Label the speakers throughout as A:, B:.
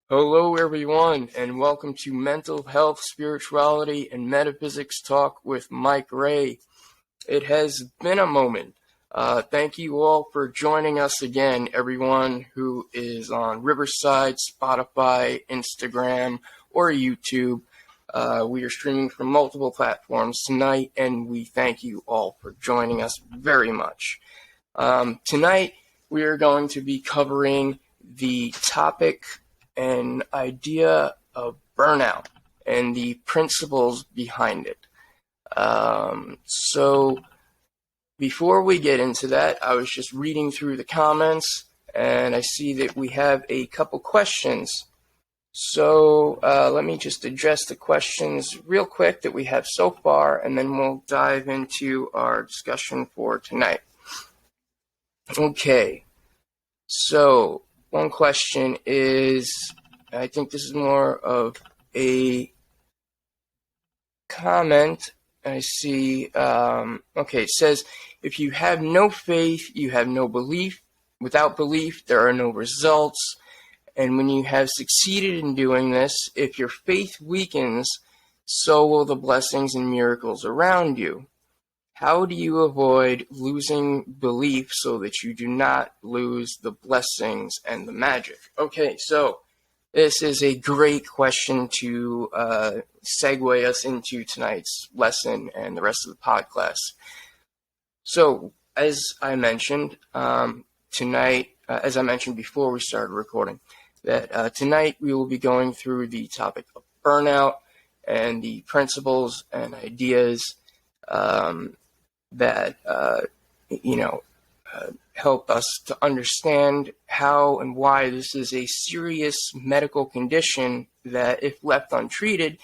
A: Hello, everyone, and welcome to Mental Health, Spirituality, and Metaphysics Talk with Mike Ray. It has been a moment. Thank you all for joining us again, everyone who is on Riverside, Spotify, Instagram, or YouTube. We are streaming from multiple platforms tonight, and we thank you all for joining us very much. Tonight, we are going to be covering the topic and idea of burnout and the principles behind it. So before we get into that, I was just reading through the comments and I see that we have a couple questions. So let me just address the questions real quick that we have so far, and then we'll dive into our discussion for tonight. Okay, so one question is, I think this is more of a comment. I see, okay, it says, if you have no faith, you have no belief. Without belief, there are no results. And when you have succeeded in doing this, if your faith weakens, so will the blessings and miracles around you. How do you avoid losing belief so that you do not lose the blessings and the magic? Okay, so this is a great question to segue us into tonight's lesson and the rest of the podcast. So, as I mentioned tonight, as I mentioned before we started recording, that tonight we will be going through the topic of burnout and the principles and ideas that help us to understand how and why this is a serious medical condition that, if left untreated,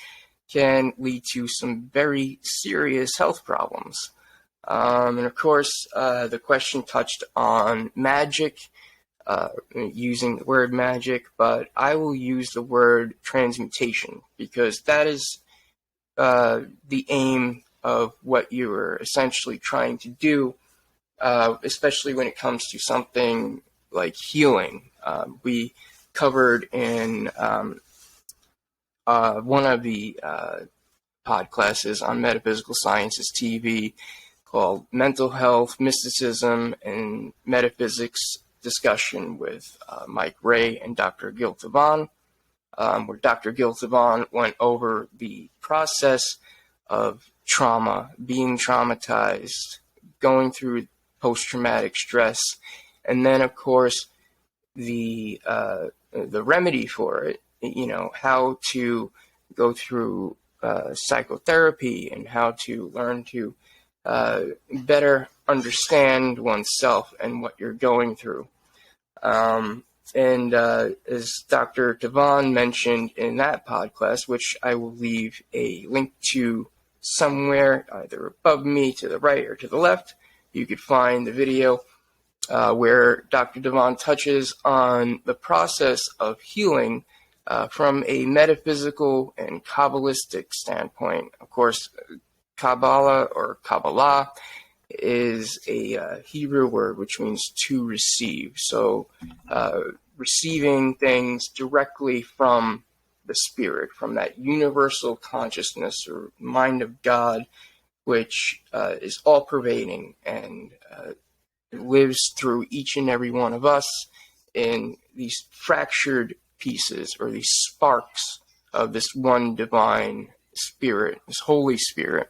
A: can lead to some very serious health problems. And of course, the question touched on magic, using the word magic, but I will use the word transmutation because that is the aim of what you are essentially trying to do, especially when it comes to something like healing. We covered in one of the podclasses on Metaphysical Sciences TV called Mental Health, Mysticism, and Metaphysics discussion with Mike Ray and Dr. Gil Tavan, where Dr. Gil Tavan went over the process of trauma, being traumatized, going through post-traumatic stress, and then of course the remedy for it, how to go through psychotherapy and how to learn to better understand oneself and what you're going through. And as Dr. Tavan mentioned in that podcast, which I will leave a link to somewhere either above me, to the right, or to the left, you could find the video where Dr. Tavan touches on the process of healing from a metaphysical and Kabbalistic standpoint. Of course, Kabbalah or Kabbalah is a Hebrew word which means to receive. So receiving things directly from the Spirit, from that universal consciousness or mind of God, which is all-pervading and lives through each and every one of us in these fractured pieces or these sparks of this one divine Spirit, this Holy Spirit.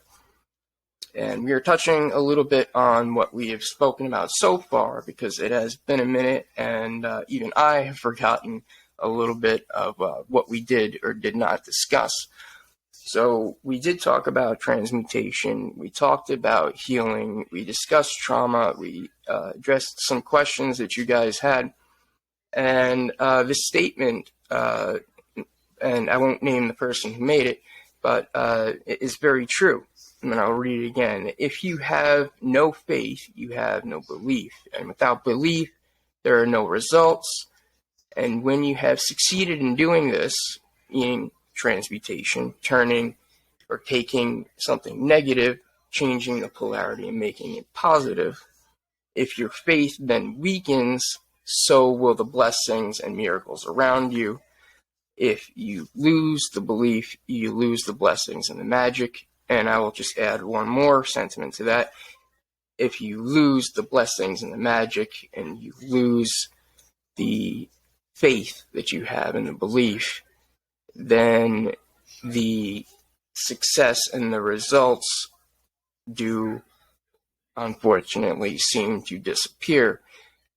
A: And we are touching a little bit on what we have spoken about so far because it has been a minute and even I have forgotten a little bit of what we did or did not discuss. So we did talk about transmutation, we talked about healing, we discussed trauma, we addressed some questions that you guys had, and this statement, and I won't name the person who made it, but it is very true, and I'll read it again. If you have no faith, you have no belief, and without belief, there are no results, and when you have succeeded in doing this, meaning transmutation, turning or taking something negative, changing the polarity and making it positive, if your faith then weakens, so will the blessings and miracles around you. If you lose the belief, you lose the blessings and the magic. And I will just add one more sentiment to that. If you lose the blessings and the magic, and you lose the faith that you have in the belief, then the success and the results do unfortunately seem to disappear.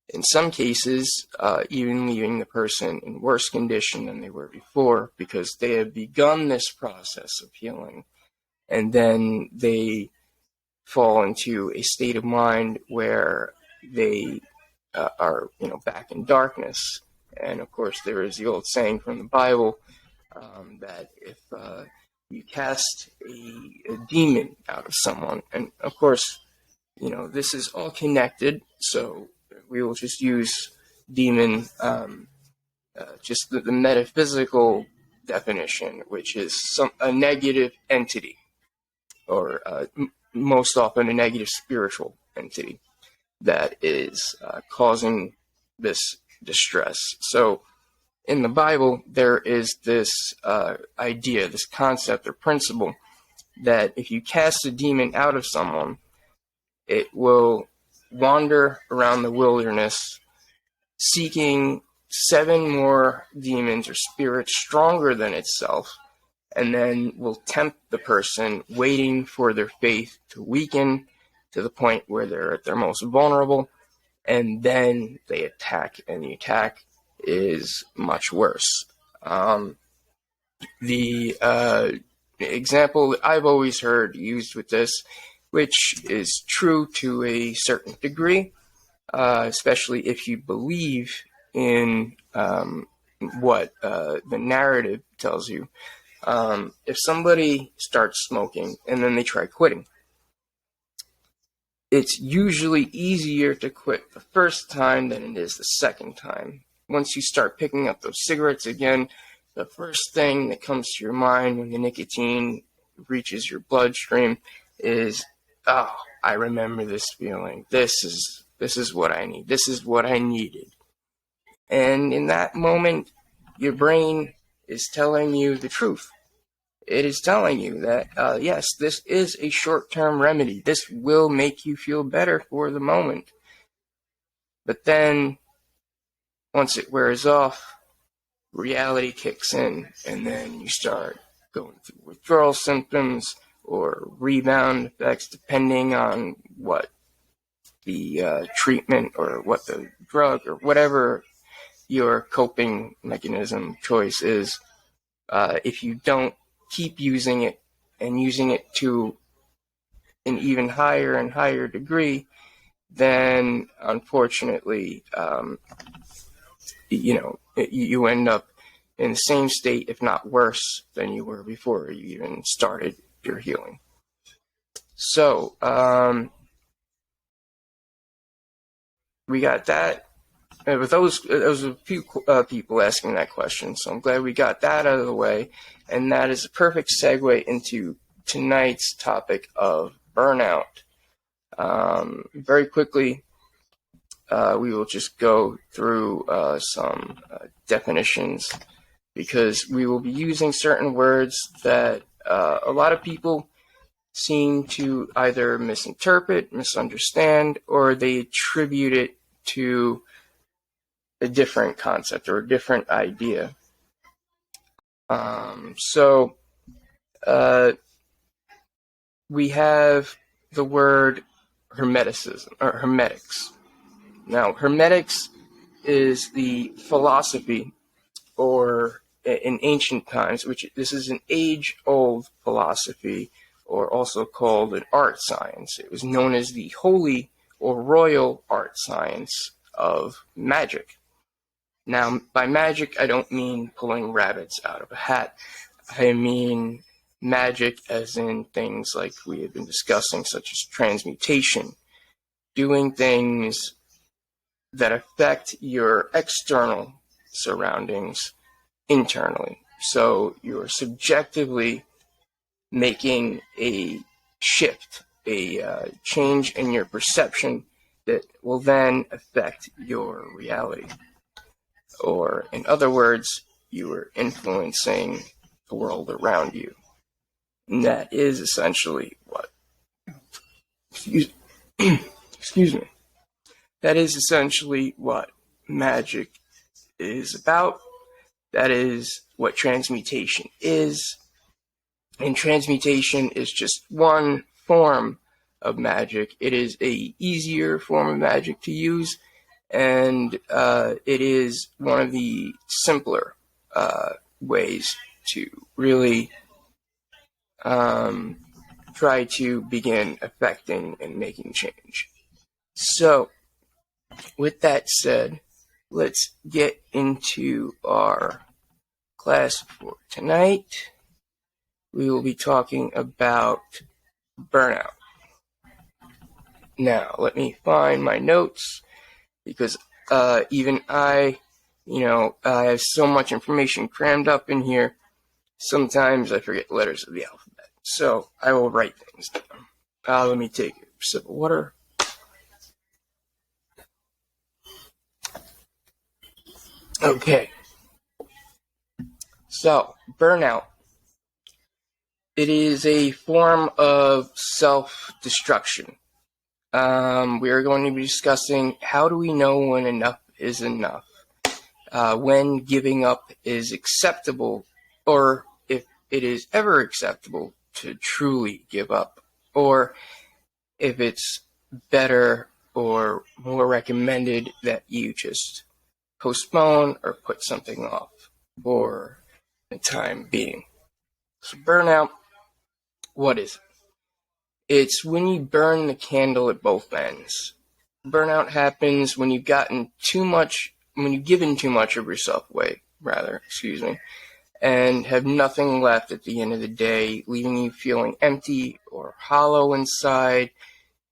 A: In some cases, even leaving the person in worse condition than they were before, because they have begun this process of healing, and then they fall into a state of mind where they are, back in darkness. And of course, there is the old saying from the Bible that if you cast a demon out of someone, and of course, this is all connected, so we will just use demon, just the metaphysical definition, which is a negative entity, or most often a negative spiritual entity that is causing this distress. So in the Bible, there is this idea, this concept or principle, that if you cast a demon out of someone, it will wander around the wilderness seeking 7 more demons or spirits stronger than itself, and then will tempt the person, waiting for their faith to weaken to the point where they're at their most vulnerable, and then they attack, and the attack is much worse. The example that I've always heard used with this, which is true to a certain degree, especially if you believe in what the narrative tells you. If somebody starts smoking and then they try quitting, it's usually easier to quit the first time than it is the second time. Once you start picking up those cigarettes again, the first thing that comes to your mind when the nicotine reaches your bloodstream is, oh, I remember this feeling. This is what I need. This is what I needed. And in that moment, your brain is telling you the truth. It is telling you that, yes, this is a short-term remedy. This will make you feel better for the moment. But then, once it wears off, reality kicks in, and then you start going through withdrawal symptoms or rebound effects, depending on what the treatment or what the drug or whatever your coping mechanism choice is. If you don't keep using it and using it to an even higher and higher degree, then unfortunately, you end up in the same state, if not worse, than you were before you even started your healing. So, we got that. With those a few people asking that question, so I'm glad we got that out of the way, and that is a perfect segue into tonight's topic of burnout. Very quickly, we will just go through some definitions, because we will be using certain words that a lot of people seem to either misinterpret, misunderstand, or they attribute it to a different concept or a different idea. So we have the word hermeticism, or hermetics. Now, hermetics is the philosophy, or in ancient times, which this is an age-old philosophy, or also called an art science. It was known as the holy or royal art science of magic. Now, by magic, I don't mean pulling rabbits out of a hat. I mean magic as in things like we have been discussing, such as transmutation, doing things that affect your external surroundings internally. So you're subjectively making a shift, a change in your perception that will then affect your reality. Or, in other words, you are influencing the world around you. And that is essentially what, excuse me, that is essentially what magic is about. That is what transmutation is. And transmutation is just one form of magic. It is a easier form of magic to use, and it is one of the simpler ways to really try to begin affecting and making change. So, with that said, let's get into our class for tonight. We will be talking about burnout. Now, let me find my notes, because even I have so much information crammed up in here, sometimes I forget letters of the alphabet. So, I will write things down. Let me take a sip of water. Okay. So, burnout. It is a form of self-destruction. We are going to be discussing how do we know when enough is enough, when giving up is acceptable, or if it is ever acceptable to truly give up, or if it's better or more recommended that you just postpone or put something off for the time being. So burnout, what is it? It's when you burn the candle at both ends. Burnout happens when you've given too much of yourself away, and have nothing left at the end of the day, leaving you feeling empty or hollow inside,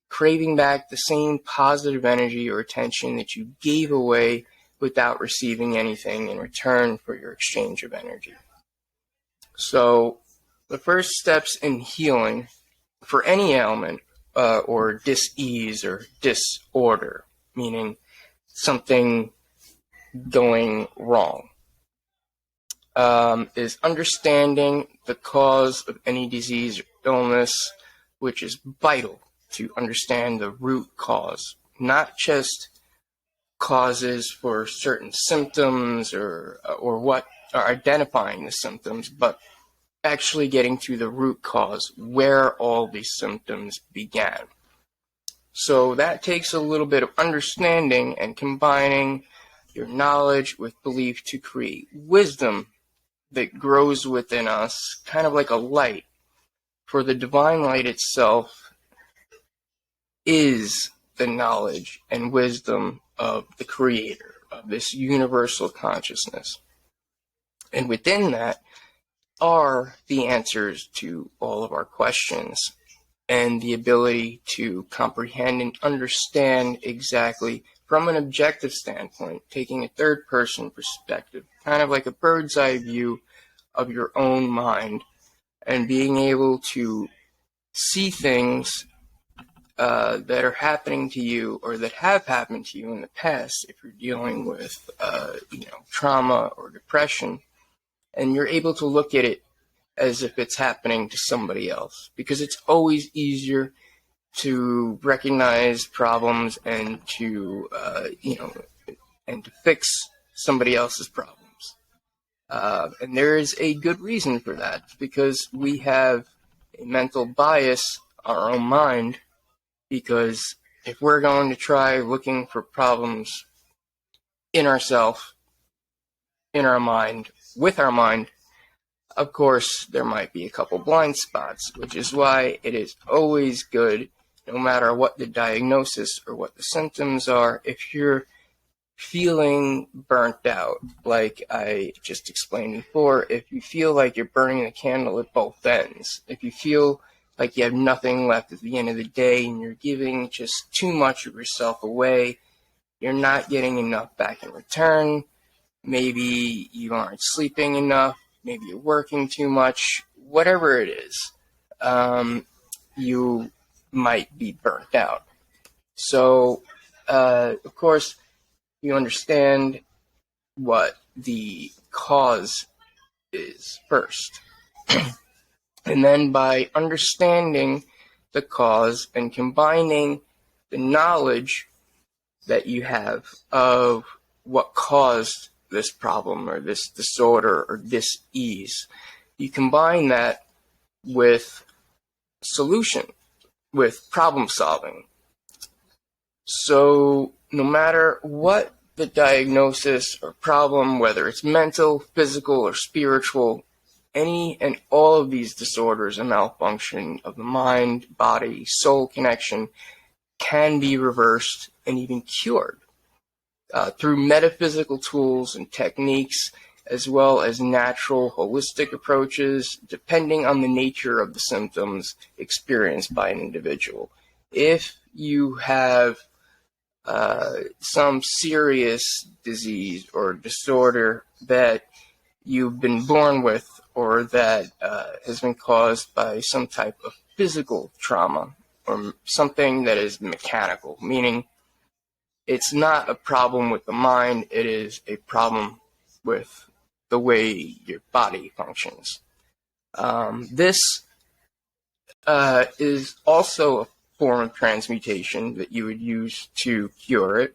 A: craving back the same positive energy or attention that you gave away without receiving anything in return for your exchange of energy. So, the first steps in healing for any ailment or dis-ease or disorder, meaning something going wrong, is understanding the cause of any disease or illness, which is vital to understand the root cause, not just causes for certain symptoms or what are identifying the symptoms, but actually getting to the root cause, where all these symptoms began. So that takes a little bit of understanding and combining your knowledge with belief to create wisdom that grows within us, kind of like a light. For the divine light itself is the knowledge and wisdom of the Creator, of this universal consciousness. And within that are the answers to all of our questions and the ability to comprehend and understand exactly from an objective standpoint, taking a third-person perspective, kind of like a bird's eye view of your own mind, and being able to see things that are happening to you or that have happened to you in the past if you're dealing with trauma or depression, and you're able to look at it as if it's happening to somebody else, because it's always easier to recognize problems and to fix somebody else's problems. And there is a good reason for that, because we have a mental bias on our own mind, because if we're going to try looking for problems in ourselves, in our mind, with our mind, of course, there might be a couple blind spots, which is why it is always good, no matter what the diagnosis or what the symptoms are, if you're feeling burnt out, like I just explained before, if you feel like you're burning the candle at both ends, if you feel like you have nothing left at the end of the day and you're giving just too much of yourself away, you're not getting enough back in return, maybe you aren't sleeping enough, maybe you're working too much, whatever it is, you might be burnt out. So, of course, you understand what the cause is first. And then by understanding the cause and combining the knowledge that you have of what caused this problem or this disorder or dis-ease, you combine that with solution, with problem solving. So no matter what the diagnosis or problem, whether it's mental, physical, or spiritual, any and all of these disorders and malfunction of the mind, body, soul connection can be reversed and even cured through metaphysical tools and techniques, as well as natural holistic approaches, depending on the nature of the symptoms experienced by an individual. If you have some serious disease or disorder that you've been born with, or that has been caused by some type of physical trauma, or something that is mechanical, meaning it's not a problem with the mind, it is a problem with the way your body functions. This is also a form of transmutation that you would use to cure it,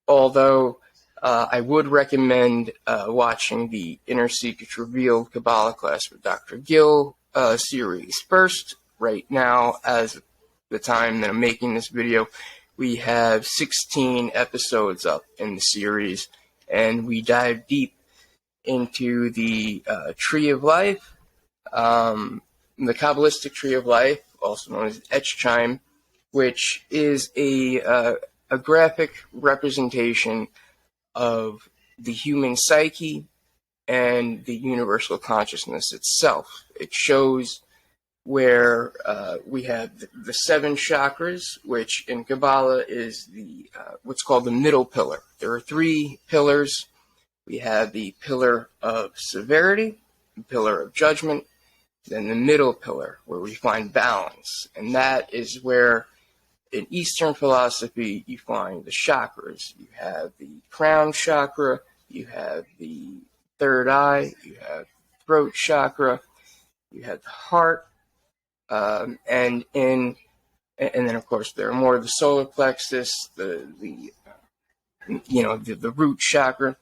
A: although I would recommend watching the Inner Secrets Revealed Kabbalah class with Dr. Gill series first. Right now, as the time that I'm making this video, we have 16 episodes up in the series, and we dive deep into the Tree of Life, the Kabbalistic Tree of Life, also known as Etch-Chime, which is a graphic representation of the human psyche and the universal consciousness itself. It shows where we have the 7 chakras, which in Kabbalah is the what's called the middle pillar. There are 3 pillars. We have the pillar of severity, the pillar of judgment, then the middle pillar where we find balance. And that is where in Eastern philosophy you find the chakras. You have the crown chakra, you have the third eye, you have throat chakra, you have the heart, and then of course there are more of the solar plexus, the root chakra,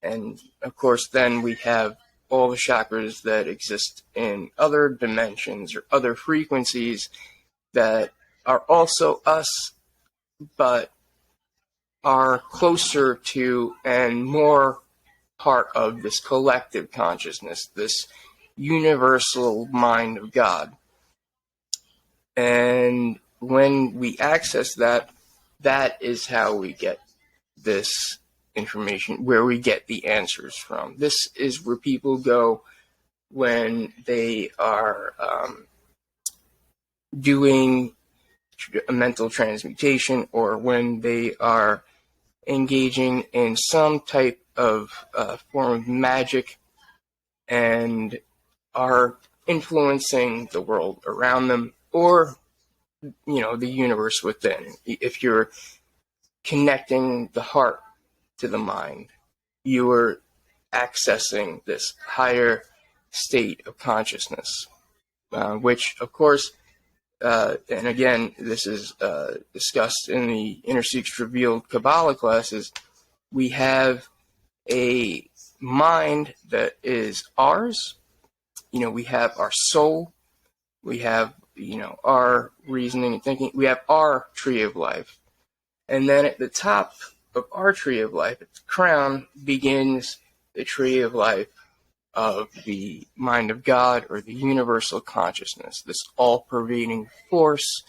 A: and of course then we have all the chakras that exist in other dimensions or other frequencies that are also us, but are closer to and more part of this collective consciousness, this universal mind of God. And when we access that, that is how we get this information, where we get the answers from. This is where people go when they are doing a mental transmutation, or when they are engaging in some type of form of magic and are influencing the world around them, or the universe within. If you're connecting the heart to the mind, you are accessing this higher state of consciousness, which of course, and again, this is discussed in the Inner Secrets Revealed Kabbalah classes, we have a mind that is ours. We have our soul, we have our reasoning and thinking, we have our tree of life, and then at the top of our tree of life, at the crown, begins the tree of life of the mind of God, or the universal consciousness, this all-pervading force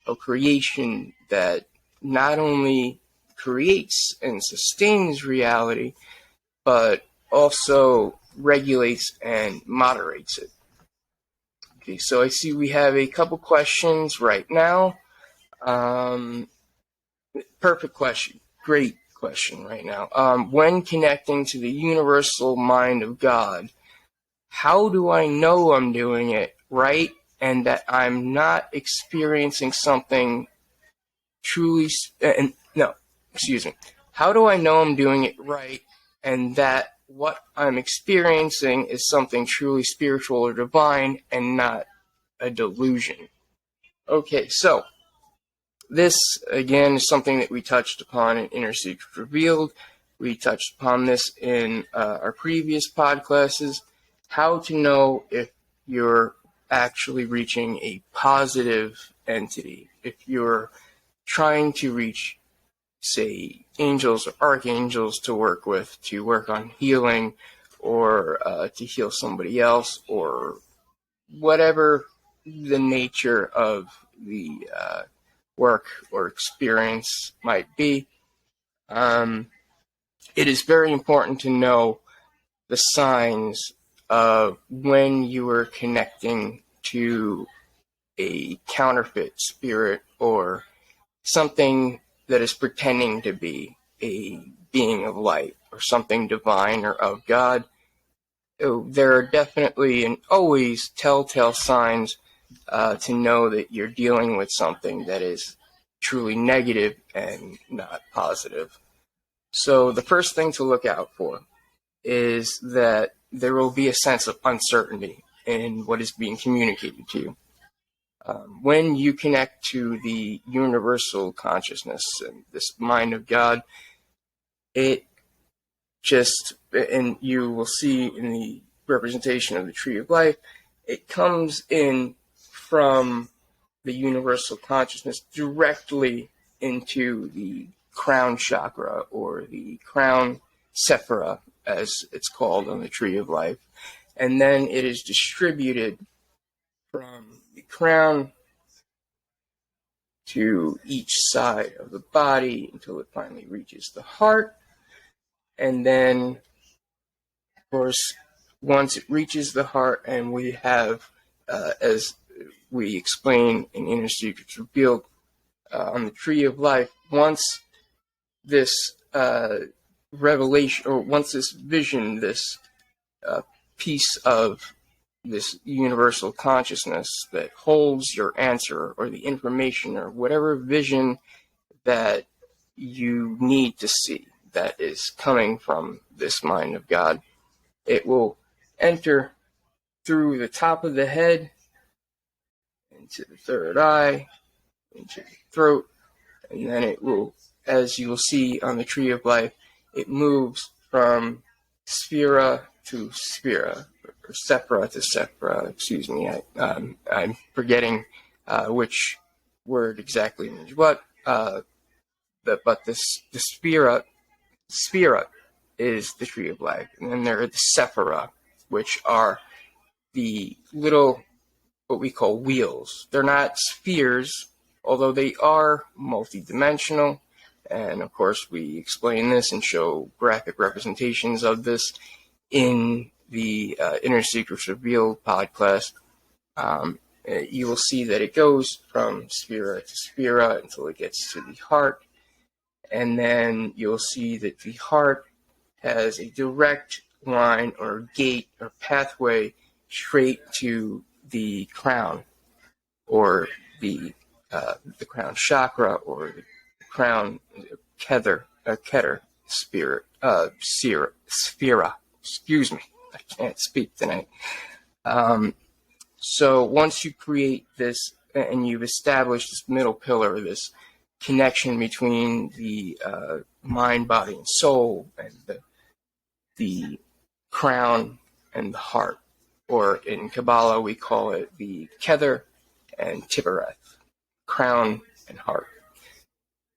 A: of creation that not only creates and sustains reality, but also regulates and moderates it. Okay, so I see we have a couple questions right now. Perfect question. Great question right now. When connecting to the universal mind of God, how do I know I'm doing it right and that I'm not experiencing something truly... How do I know I'm doing it right and that what I'm experiencing is something truly spiritual or divine and not a delusion. Okay, so this, again, is something that we touched upon in Inner Secrets Revealed. We touched upon this in our previous podclasses. How to know if you're actually reaching a positive entity. If you're trying to reach, say, angels or archangels to work on healing, or to heal somebody else, or whatever the nature of the work or experience might be. It is very important to know the signs of when you are connecting to a counterfeit spirit or something that is pretending to be a being of light or something divine or of God. There are definitely and always telltale signs to know that you're dealing with something that is truly negative and not positive. So the first thing to look out for is that there will be a sense of uncertainty in what is being communicated to you. When you connect to the universal consciousness and this mind of God, it just, and you will see in the representation of the tree of life, it comes in from the universal consciousness directly into the crown chakra, or the crown sephira, as it's called on the tree of life. And then it is distributed from the crown to each side of the body until it finally reaches the heart. And then, of course, once it reaches the heart, and we have, as we explain in Inner Secrets Revealed on the Tree of Life, once this revelation, or once this vision, this piece of this universal consciousness that holds your answer or the information or whatever vision that you need to see that is coming from this mind of God, it will enter through the top of the head, into the third eye, into the throat, and then it will, as you will see on the Tree of Life, it moves from sphera to sphera, or sephira to sephira. Excuse me, I'm forgetting which word exactly means what. But the sphera is the Tree of Life, and then there are the sephira, which are the little, what we call wheels. They're not spheres, although they are multidimensional. And of course, we explain this and show graphic representations of this in the Inner Secrets Revealed podcast. You will see that it goes from sphera to sphera until it gets to the heart. And then you'll see that the heart has a direct line or gate or pathway straight to the crown, or the crown chakra, or the crown Keter spirit, sphera. Excuse me, I can't speak tonight. So once you create this and you've established this middle pillar, this connection between the mind, body, and soul, and the crown and the heart, or in Kabbalah we call it the Keter and Tibereth, crown and heart.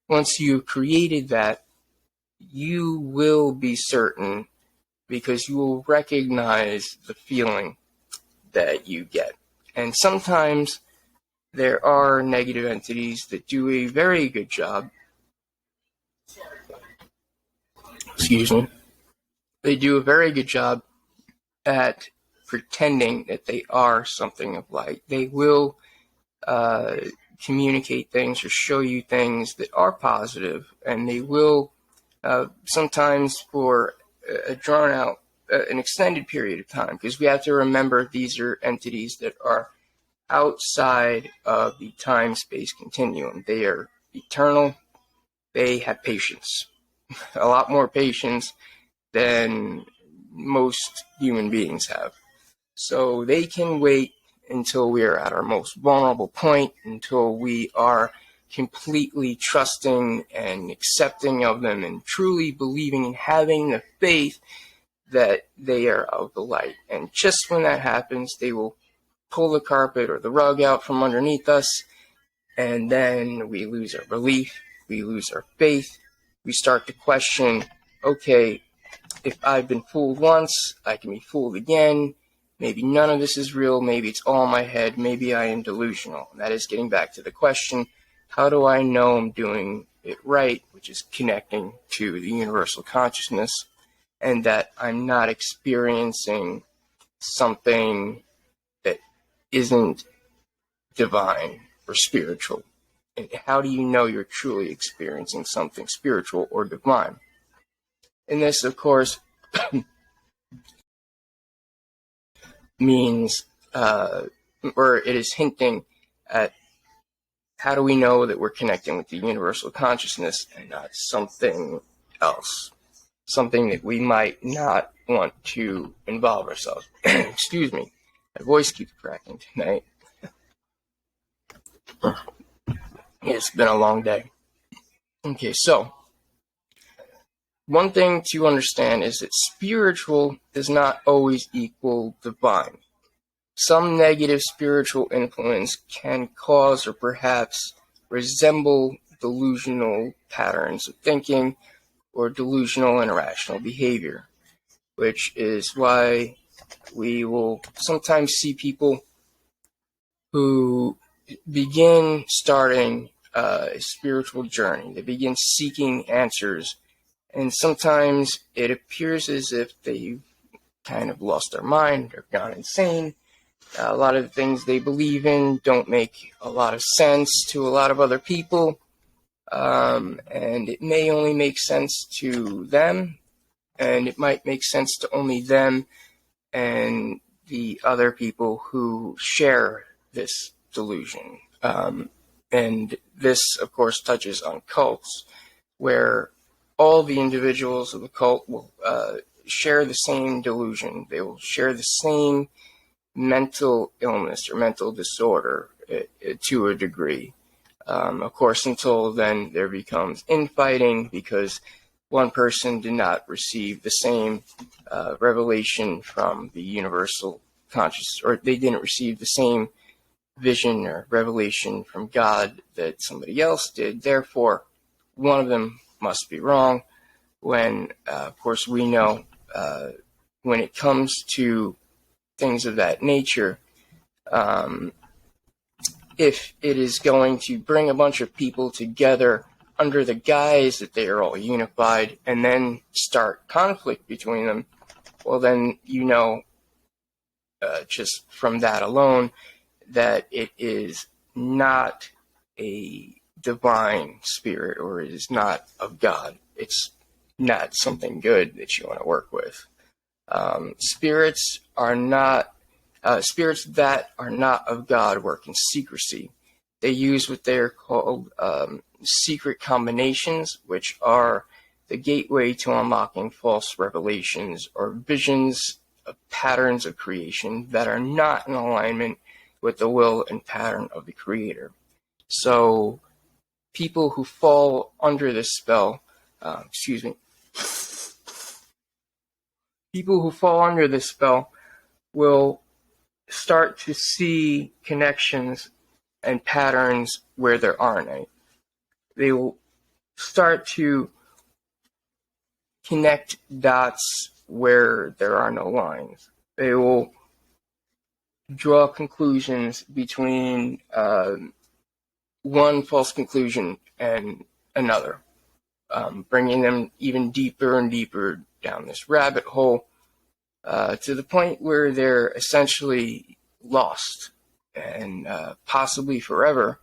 A: Once you've created that, you will be certain, because you will recognize the feeling that you get. And sometimes there are negative entities that do a very good job. Excuse me. They do a very good job at pretending that they are something of light. They will communicate things or show you things that are positive, and they will sometimes for a drawn out, an extended period of time, because we have to remember these are entities that are outside of the time-space continuum. They are eternal. They have patience, a lot more patience than most human beings have. So they can wait until we are at our most vulnerable point, until we are completely trusting and accepting of them and truly believing and having the faith that they are of the light. And just when that happens, they will pull the carpet or the rug out from underneath us, and then we lose our belief, we lose our faith, we start to question, okay, if I've been fooled once, I can be fooled again. Maybe none of this is real. Maybe it's all in my head. Maybe I am delusional. And that is getting back to the question, how do I know I'm doing it right, which is connecting to the universal consciousness, and that I'm not experiencing something that isn't divine or spiritual? And how do you know you're truly experiencing something spiritual or divine? And this, of course, means, or it is hinting at, how do we know that we're connecting with the universal consciousness and not something else? Something that we might not want to involve ourselves. Excuse me. My voice keeps cracking tonight. It's been a long day. Okay, so one thing to understand is that spiritual does not always equal divine. Some negative spiritual influence can cause or perhaps resemble delusional patterns of thinking or delusional and irrational behavior, which is why we will sometimes see people who begin starting a spiritual journey. They begin seeking answers, and sometimes it appears as if they've kind of lost their mind or gone insane. A lot of the things they believe in don't make a lot of sense to a lot of other people, and it may only make sense to them, and it might make sense to only them and the other people who share this delusion. And this, of course, touches on cults, where all the individuals of the cult will share the same delusion. They will share the same mental illness or mental disorder to a degree. Of course, until then there becomes infighting because one person did not receive the same revelation from the universal consciousness, or they didn't receive the same vision or revelation from God that somebody else did. Therefore, one of them must be wrong, when, of course, we know when it comes to things of that nature, if it is going to bring a bunch of people together under the guise that they are all unified and then start conflict between them, well, then you know, just from that alone, that it is not a divine spirit, or it is not of God. It's not something good that you want to work with. Spirits that are not of God work in secrecy. They use what they are called secret combinations, which are the gateway to unlocking false revelations or visions of patterns of creation that are not in alignment with the will and pattern of the Creator. So people who fall under this spell, people who fall under this spell will start to see connections and patterns where there aren't any. They will start to connect dots where there are no lines. They will draw conclusions between one false conclusion and another, bringing them even deeper and deeper down this rabbit hole, to the point where they're essentially lost, and possibly forever,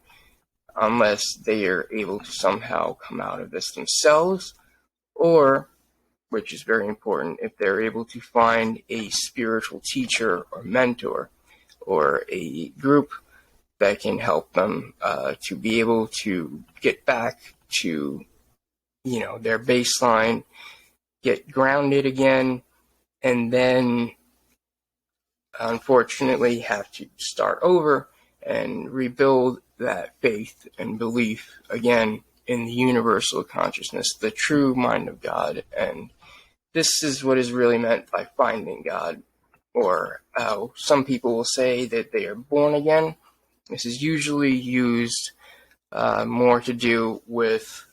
A: unless they are able to somehow come out of this themselves, or, which is very important, if they're able to find a spiritual teacher or mentor or a group that can help them to be able to get back to, their baseline, get grounded again, and then unfortunately have to start over and rebuild that faith and belief again in the universal consciousness, the true mind of God. And this is what is really meant by finding God, or how some people will say that they are born again. This is usually used more to do with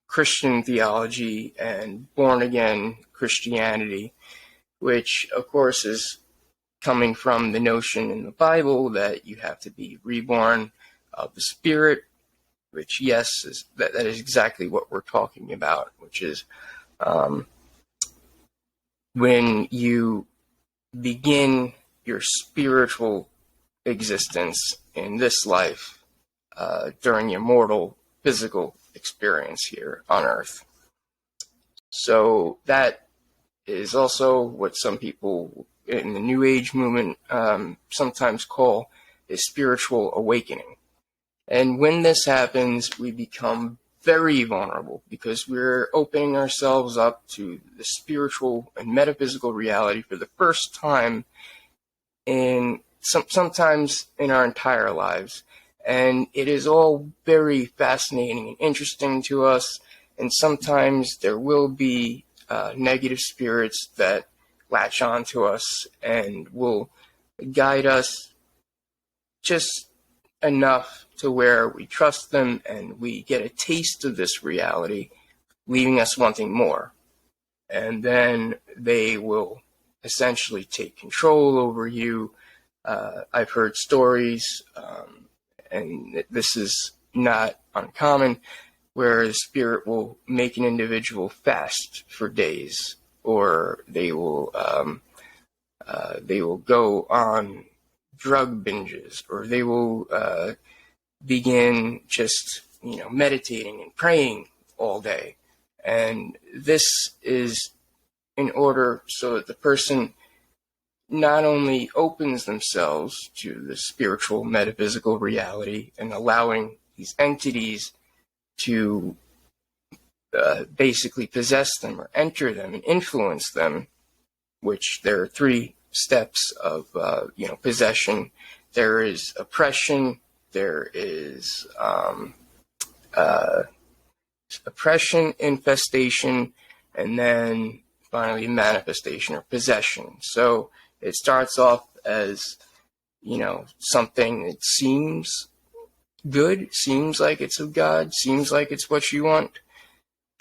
A: Christian theology and born again Christianity, which of course is coming from the notion in the Bible that you have to be reborn of the Spirit, which, yes, that is exactly what we're talking about, which is when you begin your spiritual existence in this life during your mortal physical experience here on Earth. So that is also what some people in the New Age movement sometimes call a spiritual awakening. And when this happens, we become very vulnerable because we're opening ourselves up to the spiritual and metaphysical reality for the first time in sometimes in our entire lives. And it is all very fascinating and interesting to us. And sometimes there will be negative spirits that latch on to us and will guide us just enough to where we trust them and we get a taste of this reality, leaving us wanting more. And then they will essentially take control over you. I've heard stories, and this is not uncommon, where the spirit will make an individual fast for days, or they will go on drug binges, or they will begin just meditating and praying all day. And this is in order so that the person not only opens themselves to the spiritual metaphysical reality and allowing these entities to basically possess them or enter them and influence them, which there are three steps of possession. There is oppression, there is oppression, infestation, and then finally manifestation or possession. So it starts off as something that seems good, seems like it's of God, seems like it's what you want,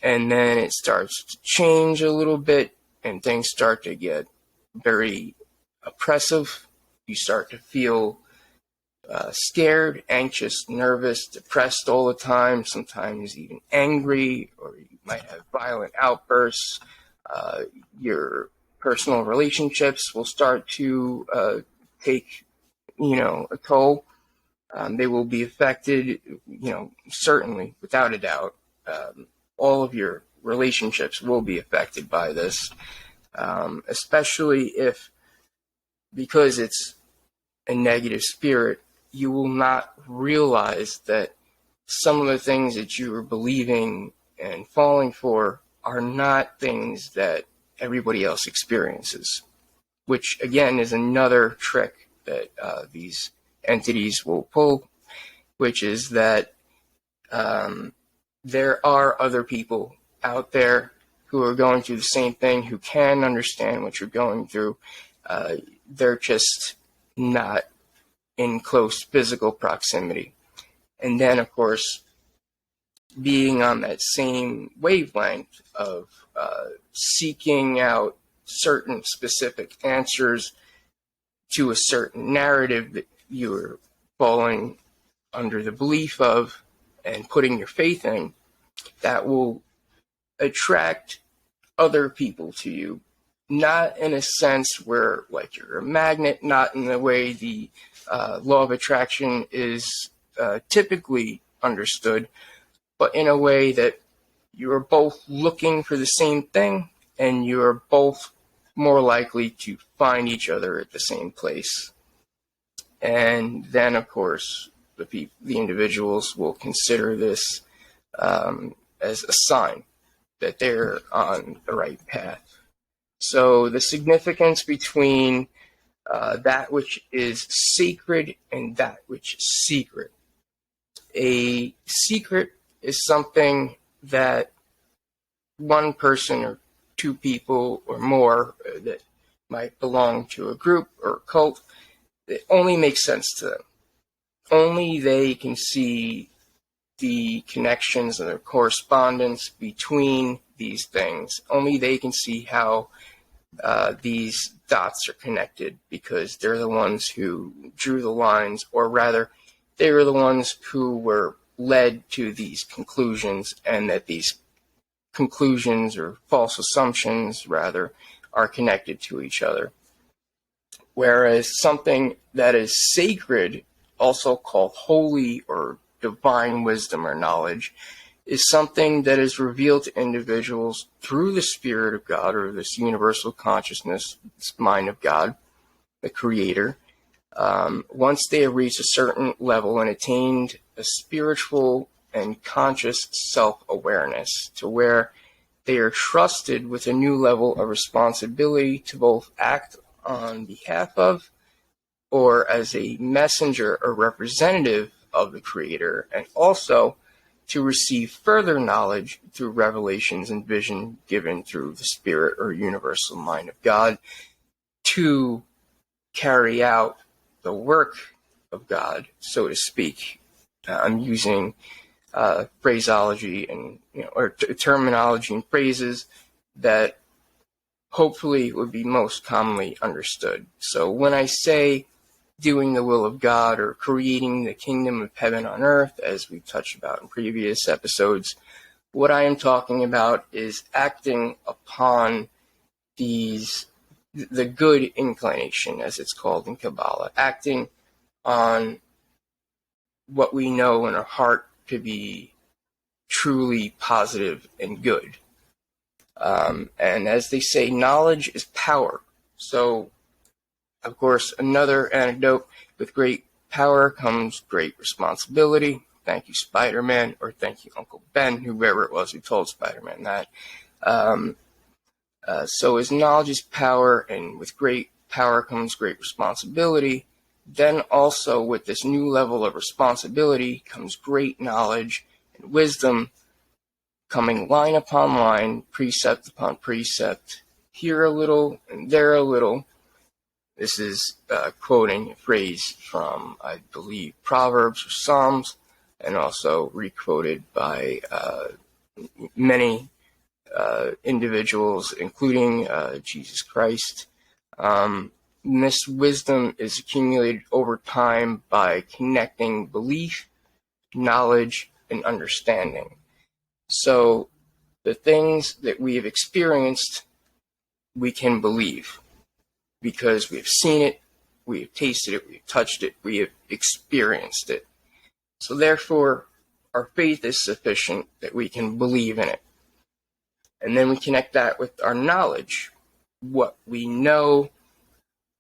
A: and then it starts to change a little bit and things start to get very oppressive. You start to feel scared, anxious, nervous, depressed all the time, sometimes even angry, or you might have violent outbursts. Your personal relationships will start to take, a toll. They will be affected, certainly, without a doubt. All of your relationships will be affected by this, especially if, because it's a negative spirit, you will not realize that some of the things that you are believing and falling for are not things that everybody else experiences, which again is another trick that these entities will pull, which is that there are other people out there who are going through the same thing, who can understand what you're going through. They're just not in close physical proximity. And then, of course, being on that same wavelength of seeking out certain specific answers to a certain narrative that you're falling under the belief of and putting your faith in, that will attract other people to you. Not in a sense where like you're a magnet, not in the way the law of attraction is typically understood, but in a way that you are both looking for the same thing and you are both more likely to find each other at the same place. And then, of course, the individuals will consider this as a sign that they're on the right path. So the significance between that which is sacred and that which is secret. A secret is something that one person or two people or more that might belong to a group or a cult, it only makes sense to them. Only they can see the connections and the correspondence between these things. Only they can see how these dots are connected, because they're the ones who drew the lines, or rather, they were the ones who were led to these conclusions, and that these conclusions, or false assumptions rather, are connected to each other. Whereas something that is sacred, also called holy or divine wisdom or knowledge, is something that is revealed to individuals through the Spirit of God, or this universal consciousness, this mind of God, the Creator. Once they have reached a certain level and attained a spiritual and conscious self-awareness, to where they are trusted with a new level of responsibility to both act on behalf of, or as a messenger or representative of the Creator, and also to receive further knowledge through revelations and vision given through the Spirit or universal mind of God, to carry out the work of God, so to speak. I'm using phraseology and or terminology and phrases that hopefully would be most commonly understood. So when I say doing the will of God, or creating the kingdom of heaven on earth, as we've touched about in previous episodes, what I am talking about is acting upon the good inclination, as it's called in Kabbalah, acting on what we know in our heart to be truly positive and good. And as they say, knowledge is power. So, of course, another anecdote: with great power comes great responsibility. Thank you, Spider-Man, or thank you, Uncle Ben, whoever it was who told Spider-Man that. So as knowledge is power, and with great power comes great responsibility, then also with this new level of responsibility comes great knowledge and wisdom, coming line upon line, precept upon precept, here a little and there a little. This is quoting a phrase from, I believe, Proverbs or Psalms, and also requoted by many individuals, including Jesus Christ. This wisdom is accumulated over time by connecting belief, knowledge, and understanding. So the things that we have experienced, we can believe, because we have seen it, we have tasted it, we have touched it, we have experienced it. So therefore, our faith is sufficient that we can believe in it. And then we connect that with our knowledge, what we know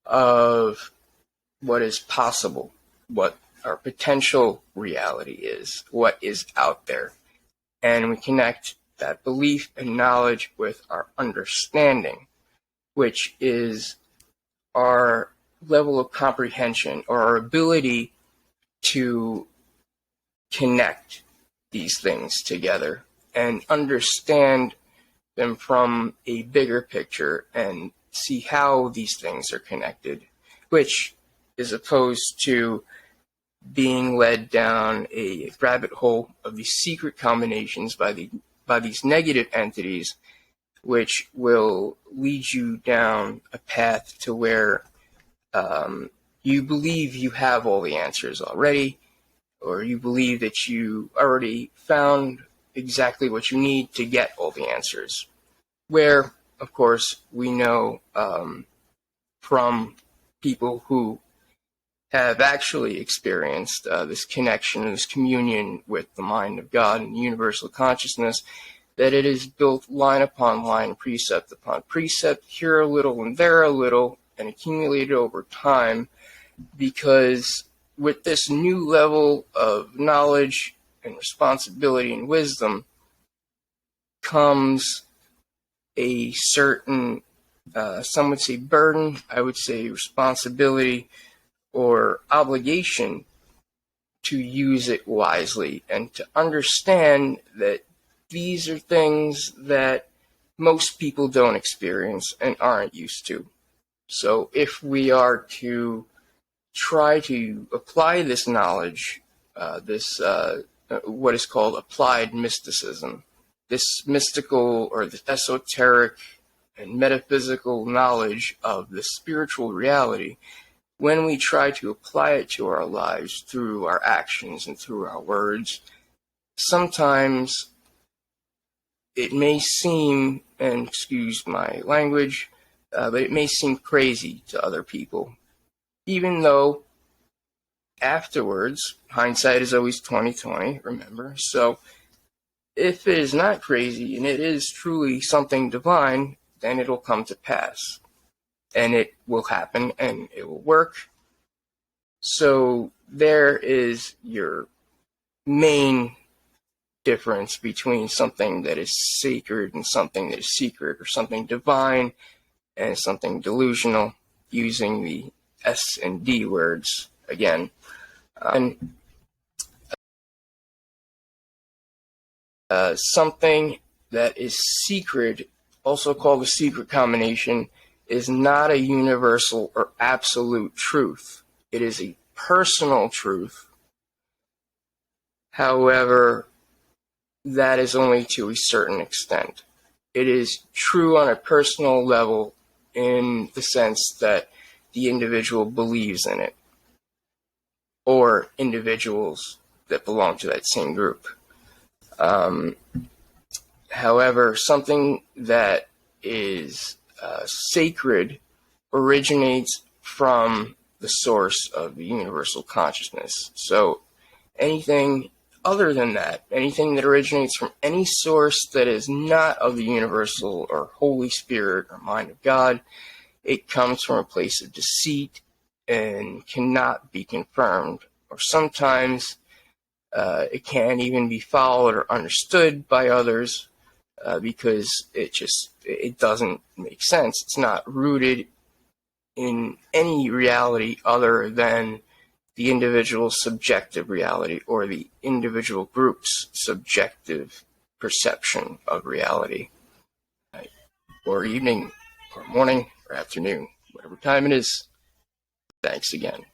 A: of what is possible, what our potential reality is, what is out there. And we connect that belief and knowledge with our understanding, which is our level of comprehension, or our ability to connect these things together and understand them from a bigger picture and see how these things are connected, which is opposed to being led down a rabbit hole of these secret combinations by these negative entities, which will lead you down a path to where you believe you have all the answers already, or you believe that you already found exactly what you need to get all the answers. Where, of course, we know from people who have actually experienced this connection, this communion with the mind of God and universal consciousness, that it is built line upon line, precept upon precept, here a little and there a little, and accumulated over time, because with this new level of knowledge and responsibility and wisdom comes a certain Some would say burden, I would say responsibility or obligation to use it wisely and to understand that these are things that most people don't experience and aren't used to. So if we are to try to apply this knowledge, what is called applied mysticism, this mystical or the esoteric and metaphysical knowledge of the spiritual reality, when we try to apply it to our lives through our actions and through our words, sometimes it may seem, and excuse my language, but it may seem crazy to other people, even though afterwards, hindsight is always 20/20, remember? So if it is not crazy and it is truly something divine, then it'll come to pass. And it will happen and it will work. So there is your main difference between something that is sacred and something that is secret, or something divine and something delusional, using the S and D words again. Something that is secret, also called a secret combination, is not a universal or absolute truth. It is a personal truth. However, that is only to a certain extent. It is true on a personal level in the sense that the individual believes in it, or individuals that belong to that same group. However, something that is sacred originates from the source of the universal consciousness. So anything other than that, anything that originates from any source that is not of the universal or Holy Spirit or mind of God, it comes from a place of deceit and cannot be confirmed. Or sometimes it can't even be followed or understood by others because it doesn't make sense. It's not rooted in any reality other than the individual's subjective reality or the individual group's subjective perception of reality. Or evening, or morning, or afternoon, whatever time it is. Thanks again.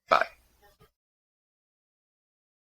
A: Bye.